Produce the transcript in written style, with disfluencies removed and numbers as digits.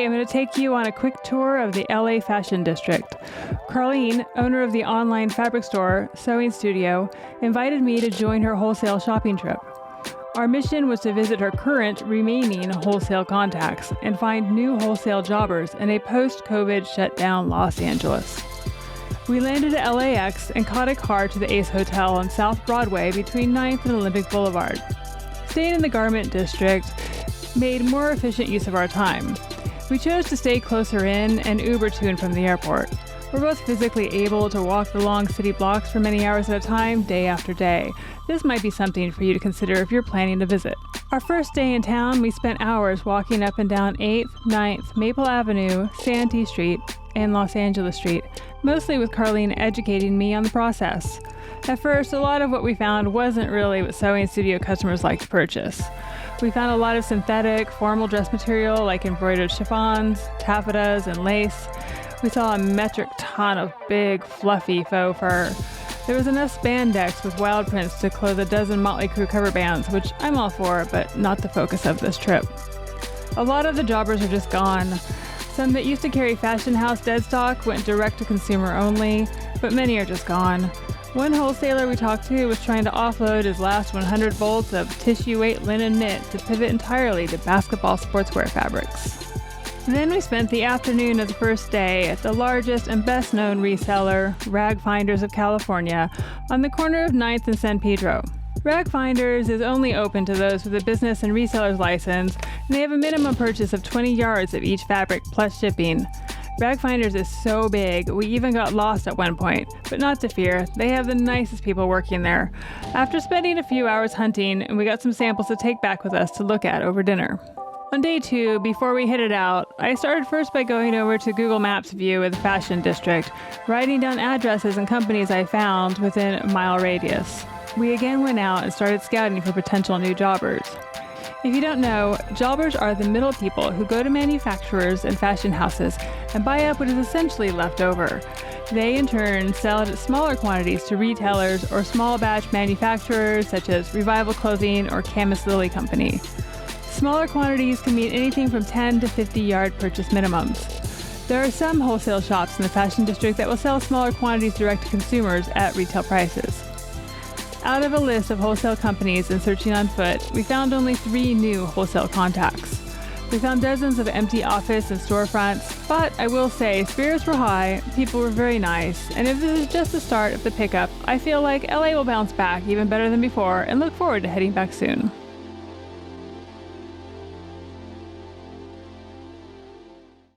I'm going to take you on a quick tour of the LA Fashion District. Karleen, owner of the online fabric store, Sewing Studio, invited me to join her wholesale shopping trip. Our mission was to visit her current remaining wholesale contacts and find new wholesale jobbers in a post-COVID shutdown Los Angeles. We landed at LAX and caught a car to the Ace Hotel on South Broadway between 9th and Olympic Boulevard. Staying in the garment district made more efficient use of our time. We chose to stay closer in and Uber to and from the airport. We're both physically able to walk the long city blocks for many hours at a time, day after day. This might be something for you to consider if you're planning to visit. Our first day in town, we spent hours walking up and down 8th, 9th, Maple Avenue, Santee Street, and Los Angeles Street, mostly with Karleen educating me on the process. At first, a lot of what we found wasn't really what Sewing Studio customers like to purchase. We found a lot of synthetic, formal dress material like embroidered chiffons, taffetas, and lace. We saw a metric ton of big, fluffy faux fur. There was enough spandex with wild prints to clothe a dozen Motley Crue cover bands, which I'm all for, but not the focus of this trip. A lot of the jobbers are just gone. Some that used to carry fashion house dead stock went direct to consumer only, but many are just gone. One wholesaler we talked to was trying to offload his last 100 volts of tissue weight linen knit to pivot entirely to basketball sportswear fabrics. Then we spent the afternoon of the first day at the largest and best known reseller, Rag Finders of California, on the corner of 9th and San Pedro. Rag Finders is only open to those with a business and reseller's license, and they have a minimum purchase of 20 yards of each fabric plus shipping. Rag Finders is so big, we even got lost at one point, but not to fear, they have the nicest people working there. After spending a few hours hunting, we got some samples to take back with us to look at over dinner. On day 2, before we headed out, I started first by going over to Google Maps view of the Fashion District, writing down addresses and companies I found within a mile radius. We again went out and started scouting for potential new jobbers. If you don't know, jobbers are the middle people who go to manufacturers and fashion houses and buy up what is essentially left over. They, in turn, sell it at smaller quantities to retailers or small batch manufacturers such as Revival Clothing or Camus Lily Company. Smaller quantities can mean anything from 10 to 50 yard purchase minimums. There are some wholesale shops in the fashion district that will sell smaller quantities direct to consumers at retail prices. Out of a list of wholesale companies and searching on foot, we found only 3 new wholesale contacts. We found dozens of empty office and storefronts, but I will say spirits were high, people were very nice, and if this is just the start of the pickup, I feel like LA will bounce back even better than before and look forward to heading back soon.